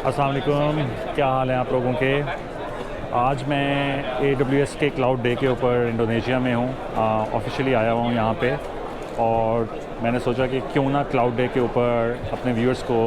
अस्सलाम वालेकुम, क्या हाल है आप लोगों के। आज मैं AWS के क्लाउड डे के ऊपर इंडोनेशिया में हूँ, ऑफिशियली आया हुआ हूँ यहाँ पे। और मैंने सोचा कि क्यों ना क्लाउड डे के ऊपर अपने व्यूअर्स को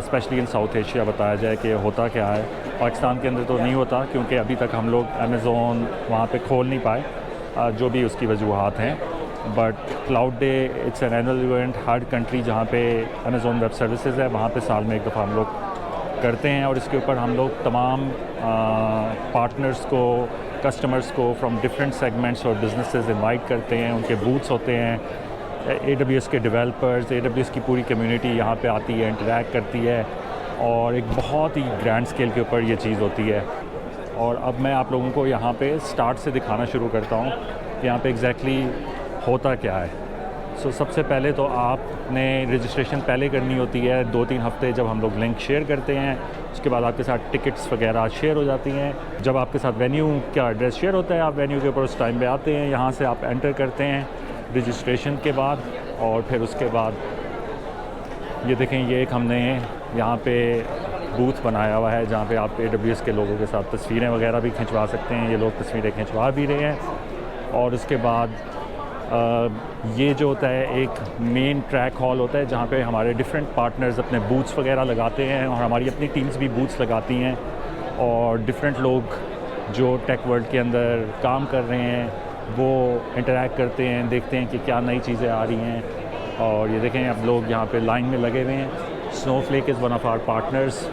स्पेशली इन साउथ एशिया बताया जाए कि होता क्या है। पाकिस्तान के अंदर तो नहीं होता क्योंकि अभी तक हम लोग अमेज़ोन वहाँ पे खोल नहीं पाए, जो भी उसकी वजूहात हैं। But cloud day it's an annual event, her country जहाँ पे अमेज़ोन वेब सर्विसेज है वहाँ पे साल में एक दफ़ा हम लोग करते हैं। और इसके ऊपर हम लोग तमाम पार्टनर्स को, कस्टमर्स को फ्रॉम डिफरेंट सेगमेंट्स और बिजनेसेस इनवाइट करते हैं। उनके बूथ्स होते हैं, AWS के डेवलपर्स, AWS की पूरी कम्युनिटी यहाँ पे आती है, इंटरैक्ट करती है और एक बहुत ही ग्रैंड स्केल के ऊपर ये चीज़ होती है। और अब मैं आप लोगों को यहाँ पे स्टार्ट से दिखाना शुरू करता हूँ कि यहाँ पे एग्जैक्टली होता क्या है। सबसे पहले तो आपने रजिस्ट्रेशन पहले करनी होती है 2-3 हफ़्ते, जब हम लोग लिंक शेयर करते हैं। उसके बाद आपके साथ टिकट्स वगैरह शेयर हो जाती हैं। जब आपके साथ वेन्यू का एड्रेस शेयर होता है, आप वेन्यू के ऊपर उस टाइम पे आते हैं, यहाँ से आप एंटर करते हैं रजिस्ट्रेशन के बाद। और फिर उसके बाद ये देखें, ये एक हमने यहाँ पे बूथ बनाया हुआ है जहाँ पे आप AWS के लोगों के साथ तस्वीरें वगैरह भी खिंचवा सकते हैं। ये लोग तस्वीरें खिंचवा भी रहे हैं। और उसके बाद ये जो होता है एक मेन ट्रैक हॉल होता है जहाँ पे हमारे डिफरेंट पार्टनर्स अपने बूथ्स वगैरह लगाते हैं और हमारी अपनी टीम्स भी बूथ्स लगाती हैं। और डिफरेंट लोग जो टेक वर्ल्ड के अंदर काम कर रहे हैं वो इंटरैक्ट करते हैं, देखते हैं कि क्या नई चीज़ें आ रही हैं। और ये देखें, अब लोग यहाँ पे लाइन में लगे हुए हैं। Snowflake is one of our partners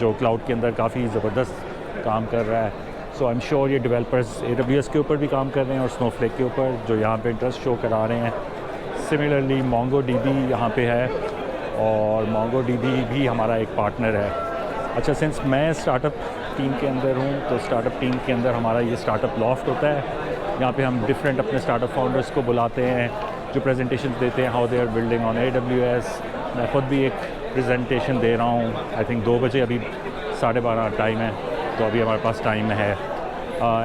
जो क्लाउड के अंदर काफ़ी ज़बरदस्त काम कर रहा है। सो आई एम श्योर ये डेवलपर्स AWS के ऊपर भी काम कर रहे हैं और स्नोफ्लेक के ऊपर जो यहाँ पे इंटरेस्ट शो करा रहे हैं। सिमिलरली MongoDB यहाँ पे है और MongoDB भी हमारा एक पार्टनर है। अच्छा, सिंस मैं स्टार्टअप टीम के अंदर हूँ तो स्टार्टअप टीम के अंदर हमारा ये स्टार्टअप लॉफ्ट होता है। यहाँ पे हम डिफरेंट अपने स्टार्टअप फाउंडर्स को बुलाते हैं जो प्रेजेंटेशन देते हैं how they are building on AWS। मैं ख़ुद भी एक प्रेजेंटेशन दे रहा हूँ, आई थिंक 2 बजे, अभी 12:30 टाइम है, तो अभी हमारे पास टाइम है।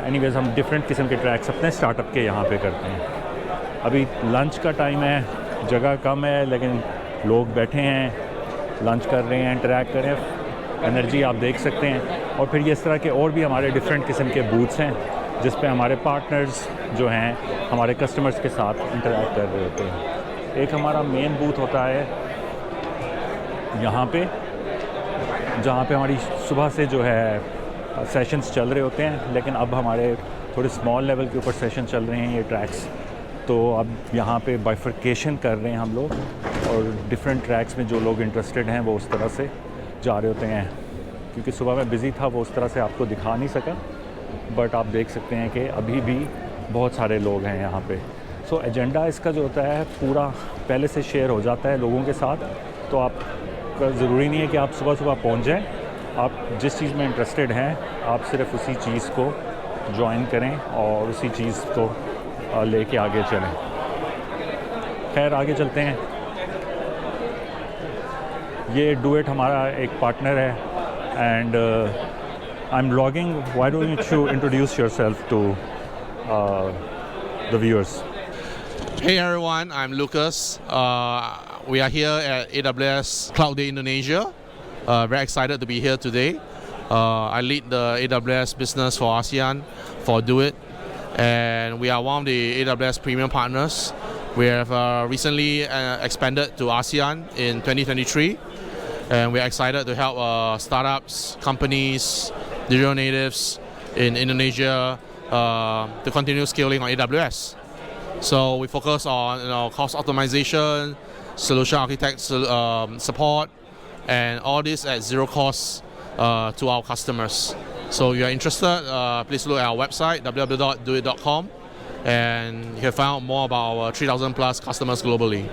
एनीवेज़ हम डिफरेंट किस्म के ट्रैक्स अपने स्टार्टअप के यहाँ पे करते हैं। अभी लंच का टाइम है, जगह कम है लेकिन लोग बैठे हैं, लंच कर रहे हैं, इंटरैक्ट कर रहे हैं। एनर्जी आप देख सकते हैं। और फिर ये इस तरह के और भी हमारे डिफरेंट किस्म के बूथ्स हैं जिस पे हमारे पार्टनर्स जो हैं हमारे कस्टमर्स के साथ इंटरैक्ट कर रहे होते हैं। एक हमारा मेन बूथ होता है यहाँ पे, जहाँ पे हमारी सुबह से जो है सेशंस चल रहे होते हैं, लेकिन अब हमारे थोड़े स्मॉल लेवल के ऊपर सेशन चल रहे हैं ये ट्रैक्स। तो अब यहाँ पे बाइफर्केशन कर रहे हैं हम लोग और डिफरेंट ट्रैक्स में जो लोग इंटरेस्टेड हैं वो उस तरह से जा रहे होते हैं। क्योंकि सुबह मैं बिज़ी था, वो उस तरह से आपको दिखा नहीं सका, बट आप देख सकते हैं कि अभी भी बहुत सारे लोग हैं यहाँ पे। सो एजेंडा इसका जो होता है पूरा पहले से शेयर हो जाता है लोगों के साथ। तो आपका ज़रूरी नहीं है कि आप सुबह सुबह पहुँच जाएँ। आप जिस चीज़ में इंटरेस्टेड हैं आप सिर्फ उसी चीज़ को ज्वाइन करें और उसी चीज़ को लेके आगे चलें। खैर, आगे चलते हैं। ये डुएट हमारा एक पार्टनर है and I am blogging. Why don't you introduce yourself to the viewers? Hey everyone, I'm Lucas. We are here at AWS Cloud Day Indonesia. Very excited to be here today. I lead the AWS business for ASEAN for DoIT, and we are one of the AWS premium partners. We have recently expanded to ASEAN in 2023, and we are excited to help startups, companies, digital natives in Indonesia to continue scaling on AWS. So we focus on cost optimization, solution architect support, and all this at zero cost to our customers. So if you are interested, please look at our website www.doit.com and you can find out more about our 3,000 plus customers globally.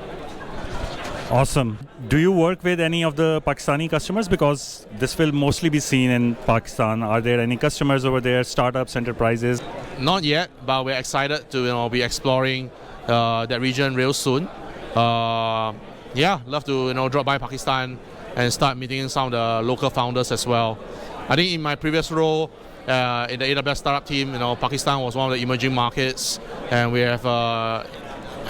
Awesome. Do you work with any of the Pakistani customers? Because this will mostly be seen in Pakistan. Are there any customers over there, startups, enterprises? Not yet, but we're excited to be exploring that region real soon. Love to drop by Pakistan and start meeting some of the local founders as well. I think in my previous role in the AWS startup team, Pakistan was one of the emerging markets, and we have,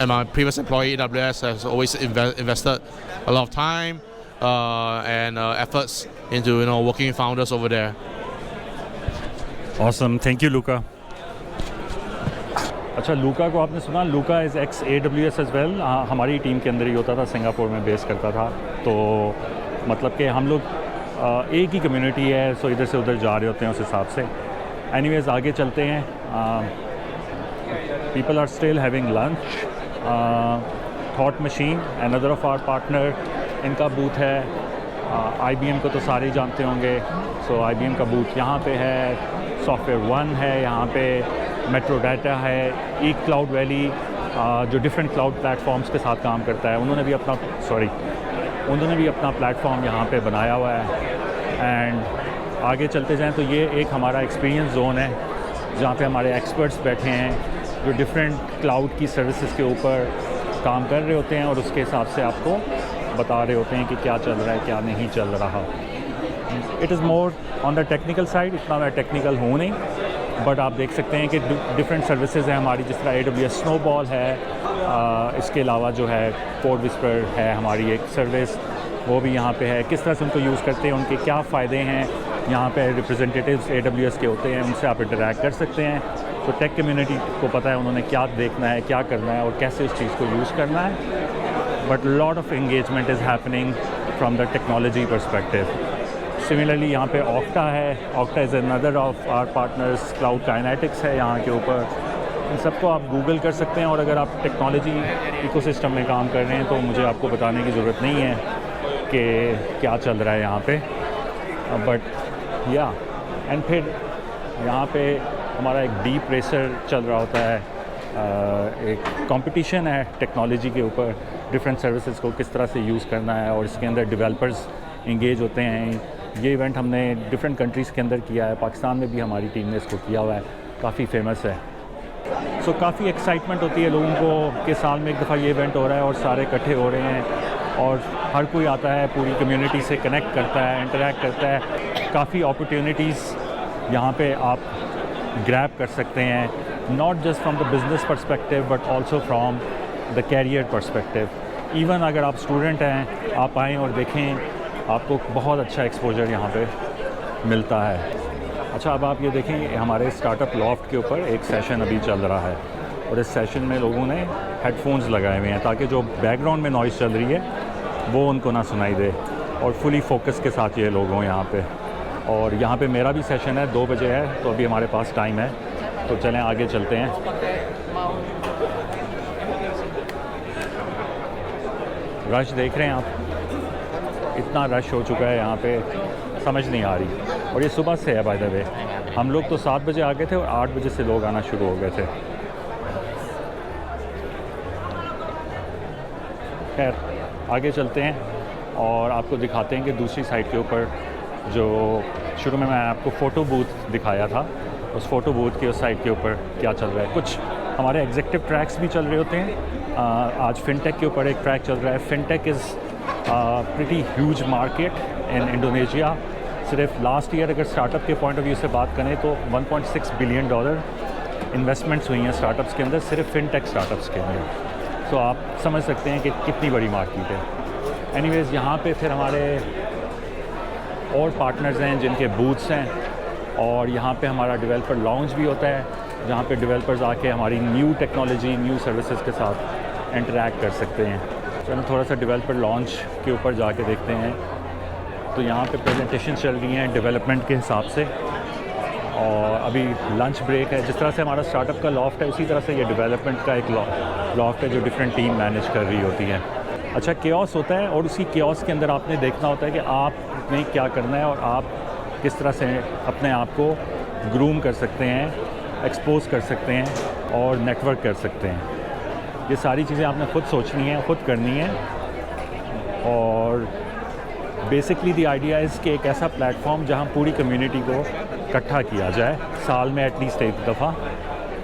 and my previous employee AWS has always invested a lot of time and efforts into working founders over there. Awesome, thank you, Luca. अच्छा, लूका को आपने सुना? Luca is ex AWS as well. हमारी team के अंदर ही होता था, Singapore में बेस करता था। तो मतलब कि हम लोग एक ही कम्युनिटी है, सो इधर से उधर जा रहे होते हैं उस हिसाब से। एनीवेज आगे चलते हैं। People are still having lunch. Thought machine another of our partner, इनका बूथ है। IBM को तो सारे ही जानते होंगे, सो IBM का बूथ यहाँ पे है। सॉफ्टवेयर वन है यहाँ पे, मेट्रो डाटा है, ई क्लाउड वैली जो डिफरेंट क्लाउड प्लेटफॉर्म्स के साथ काम करता है, उन्होंने भी अपना प्लेटफॉर्म यहाँ पे बनाया हुआ है। एंड आगे चलते जाएं तो ये एक हमारा एक्सपीरियंस जोन है जहाँ पे हमारे एक्सपर्ट्स बैठे हैं जो डिफरेंट क्लाउड की सर्विसेज के ऊपर काम कर रहे होते हैं और उसके हिसाब से आपको बता रहे होते हैं कि क्या चल रहा है, क्या नहीं चल रहा। It is more on the technical side, इतना मैं टेक्निकल हूँ नहीं, बट आप देख सकते हैं कि डिफरेंट सर्विसेज हैं हमारी, जिस तरह AWS स्नोबॉल है। इसके अलावा जो है कोड विस्पर है हमारी एक सर्विस, वो भी यहाँ पे है। किस तरह से उनको यूज़ करते हैं, उनके क्या फ़ायदे हैं, यहाँ पे रिप्रेजेंटेटिव्स AWS के होते हैं, उनसे आप इंटरैक्ट कर सकते हैं। तो टेक कम्युनिटी को पता है उन्होंने क्या देखना है, क्या करना है और कैसे उस चीज़ को यूज़ करना है। But lot of engagement is happening from the technology perspective. Similarly यहाँ पे ऑक्टा है। Okta is another of our partners. Cloud kinetics है यहाँ के ऊपर। इन सबको आप गूगल कर सकते हैं, और अगर आप टेक्नोलॉजी इकोसिस्टम में काम कर रहे हैं तो मुझे आपको बताने की ज़रूरत नहीं है कि क्या चल रहा है यहाँ पे। बट या एंड फिर यहाँ पे हमारा एक डीप रेसर चल रहा होता है। एक कंपटीशन है टेक्नोलॉजी के ऊपर, डिफरेंट सर्विसेज को किस तरह से यूज़ करना है, और इसके अंदर डेवलपर्स इंगेज होते हैं। ये इवेंट हमने डिफरेंट कंट्रीज़ के अंदर किया है, पाकिस्तान में भी हमारी टीम ने इसको किया हुआ है, काफ़ी फेमस है। सो काफ़ी एक्साइटमेंट होती है लोगों को कि साल में एक दफ़ा ये इवेंट हो रहा है और सारे इकट्ठे हो रहे हैं और हर कोई आता है, पूरी कम्युनिटी से कनेक्ट करता है, इंटरेक्ट करता है। काफ़ी अपॉर्चुनिटीज़ यहाँ पे आप ग्रैब कर सकते हैं, not just from the business perspective but also from the career perspective. Even अगर आप स्टूडेंट हैं, आप आएँ और देखें, आपको बहुत अच्छा एक्सपोजर यहाँ पे मिलता है। अच्छा, अब आप ये देखें, हमारे स्टार्टअप लॉफ्ट के ऊपर एक सेशन अभी चल रहा है और इस सेशन में लोगों ने हेडफोन्स लगाए हुए हैं ताकि जो बैकग्राउंड में नॉइज़ चल रही है वो उनको ना सुनाई दे, और फुली फोकस के साथ ये लोग हों यहाँ पे। और यहाँ पे मेरा भी सेशन है, 2 बजे है, तो अभी हमारे पास टाइम है, तो चलें आगे चलते हैं। रश देख रहे हैं आप, इतना रश हो चुका है यहाँ पे, समझ नहीं आ रही। और ये सुबह से है बाय द वे। हम लोग तो 7 बजे आ गए थे और 8 बजे से लोग आना शुरू हो गए थे। खैर आगे चलते हैं और आपको दिखाते हैं कि दूसरी साइड के ऊपर जो शुरू में मैंने आपको फ़ोटो बूथ दिखाया था, उस फ़ोटो बूथ के उस साइड के ऊपर क्या चल रहा है। कुछ हमारे एग्जीक्यूटिव ट्रैक्स भी चल रहे होते हैं। आज फिनटेक के ऊपर एक ट्रैक चल रहा है। Fintech is pretty huge market in Indonesia. सिर्फ लास्ट ईयर अगर स्टार्टअप के पॉइंट ऑफ व्यू से बात करें तो $1.6 बिलियन इन्वेस्टमेंट्स हुई हैं स्टार्टअप्स के अंदर, सिर्फ फिनटेक स्टार्टअप्स के अंदर। तो आप समझ सकते हैं कि कितनी बड़ी मार्केट है। एनीवेज़ यहाँ पे फिर हमारे और पार्टनर्स हैं जिनके बूथ्स हैं, और यहाँ पे हमारा डेवलपर लॉन्च भी होता है जहाँ पे डेवलपर्स आके हमारी न्यू टेक्नोलॉजी, न्यू सर्विसेज के साथ इंटरैक्ट कर सकते हैं। चलो थोड़ा सा डेवलपर लॉन्च के ऊपर जाके देखते हैं। तो यहाँ पे प्रेजेंटेशन चल रही हैं डेवलपमेंट के हिसाब से, और अभी लंच ब्रेक है। जिस तरह से हमारा स्टार्टअप का लॉफ्ट है, उसी तरह से ये डेवलपमेंट का एक लॉफ्ट है जो डिफरेंट टीम मैनेज कर रही होती है। अच्छा, केओस होता है और उसी केओस के अंदर आपने देखना होता है कि आपने क्या करना है और आप किस तरह से अपने आप को ग्रूम कर सकते हैं, एक्सपोज कर सकते हैं और नेटवर्क कर सकते हैं। ये सारी चीज़ें आपने ख़ुद सोचनी है, ख़ुद करनी है। और बेसिकली द आइडिया इज़ कि एक ऐसा प्लेटफॉर्म जहाँ पूरी कम्युनिटी को इकट्ठा किया जाए साल में एटलीस्ट एक दफ़ा,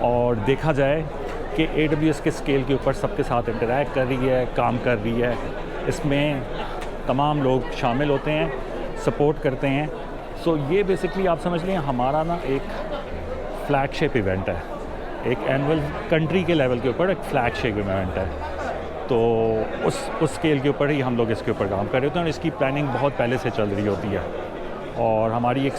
और देखा जाए कि AWS के स्केल के ऊपर सबके साथ इंटरैक्ट कर रही है, काम कर रही है। इसमें तमाम लोग शामिल होते हैं, सपोर्ट करते हैं। सो ये बेसिकली आप समझ लें हमारा ना एक फ्लैगशिप इवेंट है, एक एनुअल कंट्री के लेवल के ऊपर एक फ्लैगशिप इवेंट है। तो उस स्केल के ऊपर ही हम लोग इसके ऊपर काम कर रहे होते हैं और इसकी प्लानिंग बहुत पहले से चल रही होती है और हमारी एक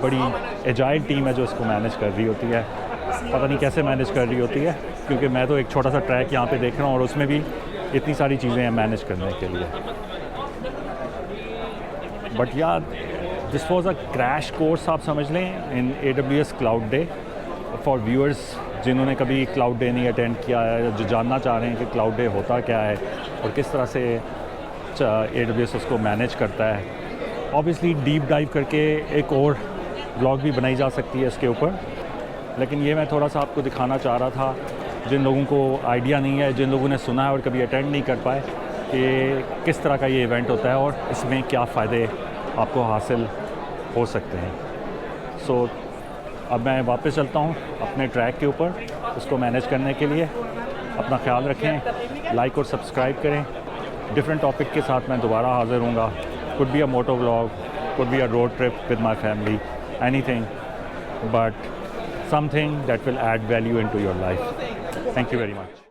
बड़ी एजाइल टीम है जो इसको मैनेज कर रही होती है। पता नहीं कैसे मैनेज कर रही होती है, क्योंकि मैं तो एक छोटा सा ट्रैक यहाँ पे देख रहा हूँ और उसमें भी इतनी सारी चीज़ें हैं मैनेज करने के लिए। बट यार this was a crash course आप समझ लें इन AWS cloud day for viewers जिन्होंने कभी क्लाउड डे नहीं अटेंड किया है, जो जानना चाह रहे हैं कि क्लाउड डे होता क्या है और किस तरह से AWS उसको मैनेज करता है। ऑब्वियसली डीप डाइव करके एक और ब्लॉग भी बनाई जा सकती है इसके ऊपर, लेकिन ये मैं थोड़ा सा आपको दिखाना चाह रहा था जिन लोगों को आइडिया नहीं है, जिन लोगों ने सुना है और कभी अटेंड नहीं कर पाए कि किस तरह का ये इवेंट होता है और इसमें क्या फ़ायदे आपको हासिल हो सकते हैं। सो अब मैं वापस चलता हूँ अपने ट्रैक के ऊपर, उसको मैनेज करने के लिए। अपना ख्याल रखें, लाइक और सब्सक्राइब करें। डिफरेंट टॉपिक के साथ मैं दोबारा हाज़िर हूँगा। Could be a moto vlog, could be a road trip with my family, anything, but something that will add value into your life. Thank you very much.